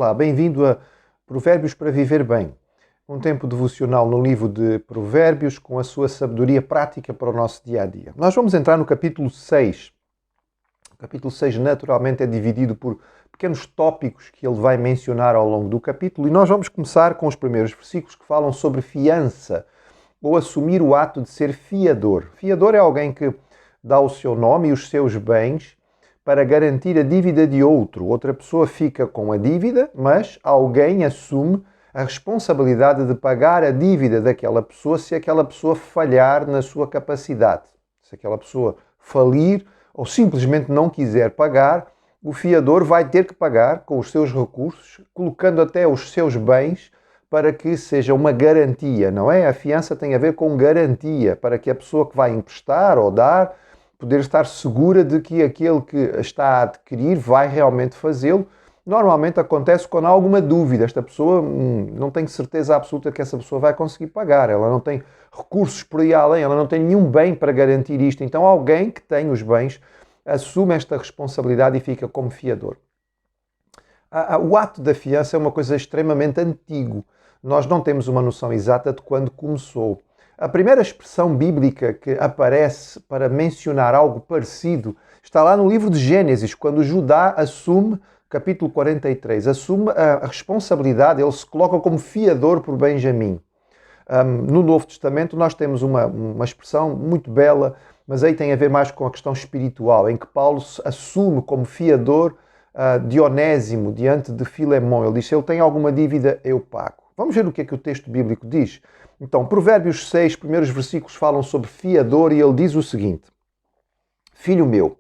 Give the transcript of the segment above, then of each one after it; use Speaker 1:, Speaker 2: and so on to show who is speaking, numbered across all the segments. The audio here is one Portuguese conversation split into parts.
Speaker 1: Olá, bem-vindo a Provérbios para Viver Bem, um tempo devocional no livro de Provérbios com a sua sabedoria prática para o nosso dia-a-dia. Nós vamos entrar no capítulo 6. O capítulo 6 naturalmente é dividido por pequenos tópicos que ele vai mencionar ao longo do capítulo e nós vamos começar com os primeiros versículos que falam sobre fiança ou assumir o ato de ser fiador. Fiador é alguém que dá o seu nome e os seus bens para garantir a dívida de outro. Outra pessoa fica com a dívida, mas alguém assume a responsabilidade de pagar a dívida daquela pessoa se aquela pessoa falhar na sua capacidade. Se aquela pessoa falir ou simplesmente não quiser pagar, o fiador vai ter que pagar com os seus recursos, colocando até os seus bens para que seja uma garantia, não é? A fiança tem a ver com garantia, para que a pessoa que vai emprestar ou dar poder estar segura de que aquele que está a adquirir vai realmente fazê-lo. Normalmente acontece quando há alguma dúvida. Esta pessoa não tem certeza absoluta que essa pessoa vai conseguir pagar. Ela não tem recursos por aí além, ela não tem nenhum bem para garantir isto. Então alguém que tem os bens assume esta responsabilidade e fica como fiador. O ato da fiança é uma coisa extremamente antigo. Nós não temos uma noção exata de quando começou. A primeira expressão bíblica que aparece para mencionar algo parecido está lá no livro de Gênesis, quando Judá assume, capítulo 43, assume a responsabilidade, ele se coloca como fiador por Benjamim. No Novo Testamento nós temos uma expressão muito bela, mas aí tem a ver mais com a questão espiritual, em que Paulo assume como fiador de Onésimo diante de Filemão. Ele diz, se ele tem alguma dívida, eu pago. Vamos ver o que é que o texto bíblico diz? Então, Provérbios 6, primeiros versículos falam sobre fiador e ele diz o seguinte: Filho meu,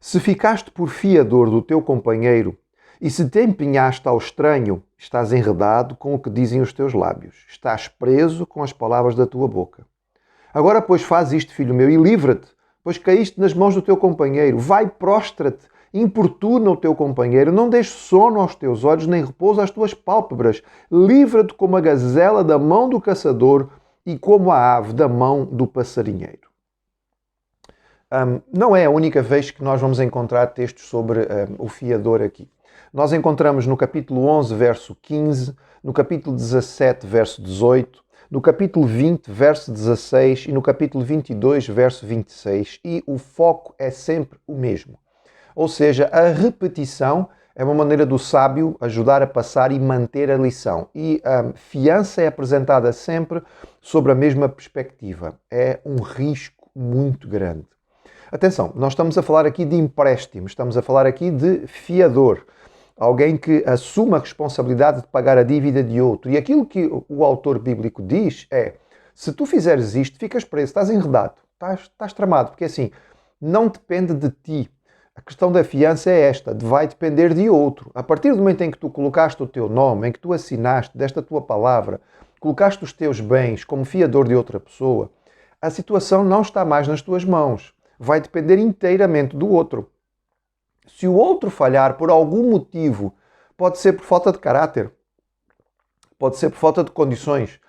Speaker 1: se ficaste por fiador do teu companheiro e se te empenhaste ao estranho, estás enredado com o que dizem os teus lábios, estás preso com as palavras da tua boca. Agora, pois, faz isto, filho meu, e livra-te, pois caíste nas mãos do teu companheiro. Vai, prostra-te, importuna o teu companheiro, não deixes sono aos teus olhos, nem repouso às tuas pálpebras. Livra-te como a gazela da mão do caçador e como a ave da mão do passarinheiro. Não é a única vez que nós vamos encontrar textos sobre o fiador aqui. Nós encontramos no capítulo 11, verso 15, no capítulo 17, verso 18, no capítulo 20, verso 16 e no capítulo 22, verso 26. E o foco é sempre o mesmo. Ou seja, a repetição é uma maneira do sábio ajudar a passar e manter a lição. E a fiança é apresentada sempre sobre a mesma perspectiva. É um risco muito grande. Atenção, nós estamos a falar aqui de empréstimo, estamos a falar aqui de fiador. Alguém que assume a responsabilidade de pagar a dívida de outro. E aquilo que o autor bíblico diz é, se tu fizeres isto, ficas preso, estás enredado, estás tramado, porque assim, não depende de ti. A questão da fiança é esta, vai depender de outro. A partir do momento em que tu colocaste o teu nome, em que tu assinaste desta tua palavra, colocaste os teus bens como fiador de outra pessoa, a situação não está mais nas tuas mãos. Vai depender inteiramente do outro. Se o outro falhar por algum motivo, pode ser por falta de caráter, pode ser por falta de condições,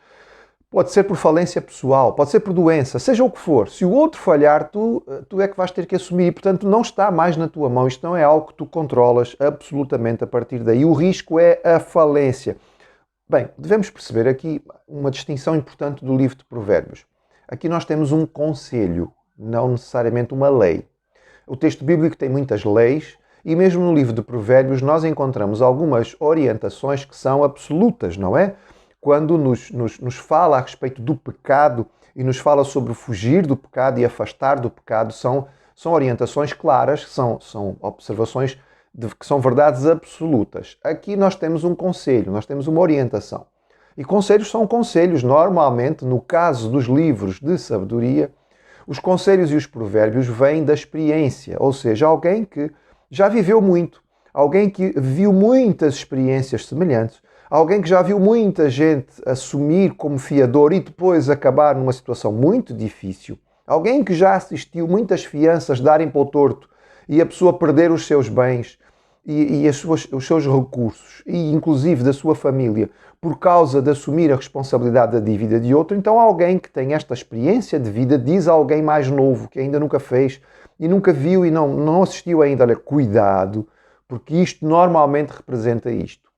Speaker 1: pode ser por falência pessoal, pode ser por doença, seja o que for. Se o outro falhar, tu é que vais ter que assumir e, portanto, não está mais na tua mão. Isto não é algo que tu controlas absolutamente a partir daí. O risco é a falência. Bem, devemos perceber aqui uma distinção importante do livro de Provérbios. Aqui nós temos um conselho, não necessariamente uma lei. O texto bíblico tem muitas leis e mesmo no livro de Provérbios nós encontramos algumas orientações que são absolutas, não é? Quando nos fala a respeito do pecado e nos fala sobre fugir do pecado e afastar do pecado, são orientações claras, são observações que são verdades absolutas. Aqui nós temos um conselho, nós temos uma orientação. E conselhos são conselhos. Normalmente, no caso dos livros de sabedoria, os conselhos e os provérbios vêm da experiência, ou seja, alguém que já viveu muito, alguém que viu muitas experiências semelhantes, alguém que já viu muita gente assumir como fiador e depois acabar numa situação muito difícil. Alguém que já assistiu muitas fianças darem para o torto e a pessoa perder os seus bens e os seus recursos e inclusive da sua família por causa de assumir a responsabilidade da dívida de outro. Então alguém que tem esta experiência de vida diz a alguém mais novo que ainda nunca fez e nunca viu e não assistiu ainda, olha, cuidado, porque isto normalmente representa isto.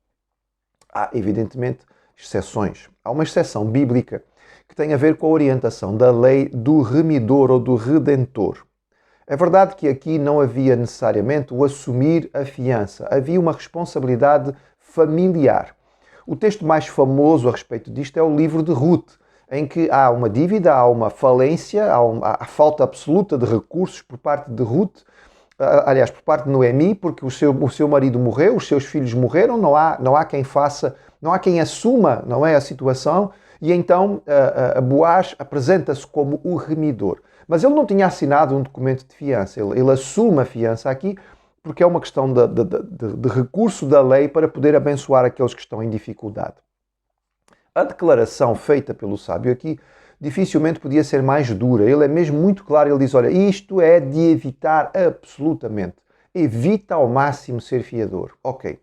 Speaker 1: Há, evidentemente, exceções. Há uma exceção bíblica que tem a ver com a orientação da lei do remidor ou do redentor. É verdade que aqui não havia necessariamente o assumir a fiança, havia uma responsabilidade familiar. O texto mais famoso a respeito disto é o livro de Ruth, em que há uma dívida, há uma falência, há falta absoluta de recursos por parte de Ruth, aliás, por parte de Noemi, porque o seu marido morreu, os seus filhos morreram, não há quem faça, não há quem assuma, não é, a situação, e então a Boaz apresenta-se como o remidor. Mas ele não tinha assinado um documento de fiança, ele assume a fiança aqui porque é uma questão de recurso da lei para poder abençoar aqueles que estão em dificuldade. A declaração feita pelo sábio aqui dificilmente podia ser mais dura. Ele é mesmo muito claro, ele diz, olha, isto é de evitar absolutamente. Evita ao máximo ser fiador. Ok,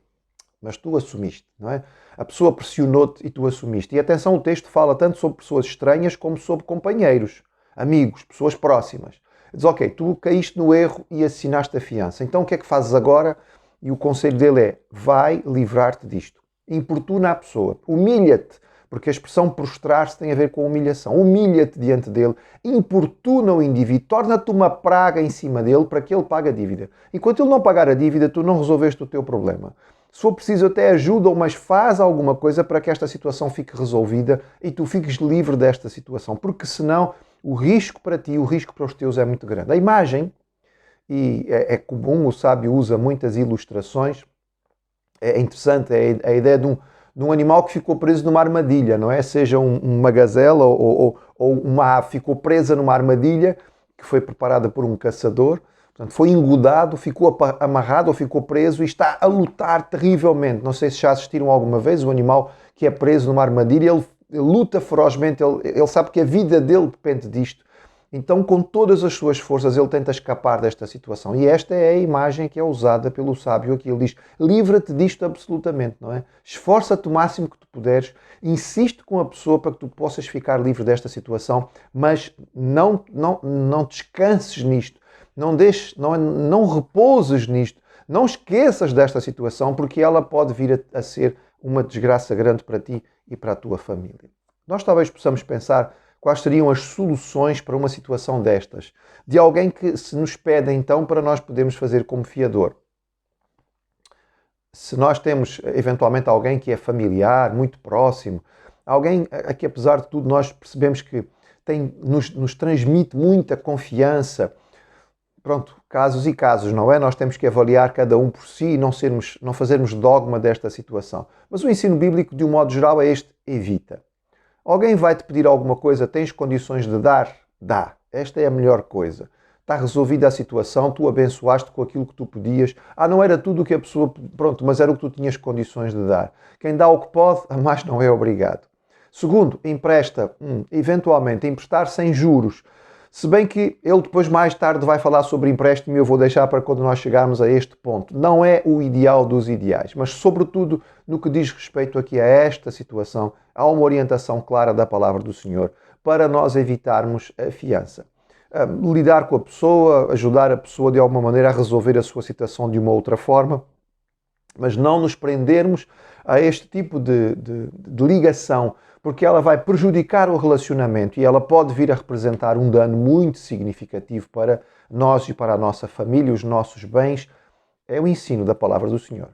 Speaker 1: mas tu assumiste, não é? A pessoa pressionou-te e tu assumiste. E atenção, o texto fala tanto sobre pessoas estranhas como sobre companheiros, amigos, pessoas próximas. Diz, ok, tu caíste no erro e assinaste a fiança. Então o que é que fazes agora? E o conselho dele é, vai livrar-te disto. Importuna a pessoa, humilha-te, porque a expressão prostrar-se tem a ver com humilhação. Humilha-te diante dele, importuna o indivíduo, torna-te uma praga em cima dele para que ele pague a dívida. Enquanto ele não pagar a dívida, tu não resolveste o teu problema. Se for preciso, até ajuda, mas faz alguma coisa para que esta situação fique resolvida e tu fiques livre desta situação, porque senão o risco para ti, o risco para os teus é muito grande. A imagem, e é comum, o sábio usa muitas ilustrações, é interessante, é a ideia de um animal que ficou preso numa armadilha, não é? Seja uma gazela ou uma ave ficou presa numa armadilha que foi preparada por um caçador, portanto, foi engodado, ficou amarrado ou ficou preso e está a lutar terrivelmente. Não sei se já assistiram alguma vez o animal que é preso numa armadilha, ele luta ferozmente, ele sabe que a vida dele depende disto. Então, com todas as suas forças, ele tenta escapar desta situação. E esta é a imagem que é usada pelo sábio aqui. Ele diz, livra-te disto absolutamente, não é? Esforça-te o máximo que tu puderes, insiste com a pessoa para que tu possas ficar livre desta situação, mas não descanses nisto, não repouses nisto, não esqueças desta situação, porque ela pode vir a ser uma desgraça grande para ti e para a tua família. Nós talvez possamos pensar quais seriam as soluções para uma situação destas, de alguém que se nos pede então para nós podermos fazer como fiador. Se nós temos eventualmente alguém que é familiar, muito próximo, alguém a que apesar de tudo nós percebemos que nos transmite muita confiança, pronto, casos e casos, não é? Nós temos que avaliar cada um por si e não fazermos dogma desta situação. Mas o ensino bíblico, de um modo geral, é este: evita. Alguém vai-te pedir alguma coisa, tens condições de dar? Dá. Esta é a melhor coisa. Está resolvida a situação, tu abençoaste com aquilo que tu podias. Não era tudo o que a pessoa... Pronto, mas era o que tu tinhas condições de dar. Quem dá o que pode, a mais não é obrigado. Segundo, empresta. Eventualmente, emprestar sem juros. Se bem que ele depois mais tarde vai falar sobre empréstimo e eu vou deixar para quando nós chegarmos a este ponto. Não é o ideal dos ideais, mas sobretudo no que diz respeito aqui a esta situação, há uma orientação clara da palavra do Senhor para nós evitarmos a fiança. Lidar com a pessoa, ajudar a pessoa de alguma maneira a resolver a sua situação de uma outra forma, mas não nos prendermos a este tipo de ligação, porque ela vai prejudicar o relacionamento e ela pode vir a representar um dano muito significativo para nós e para a nossa família, os nossos bens. É o ensino da palavra do Senhor.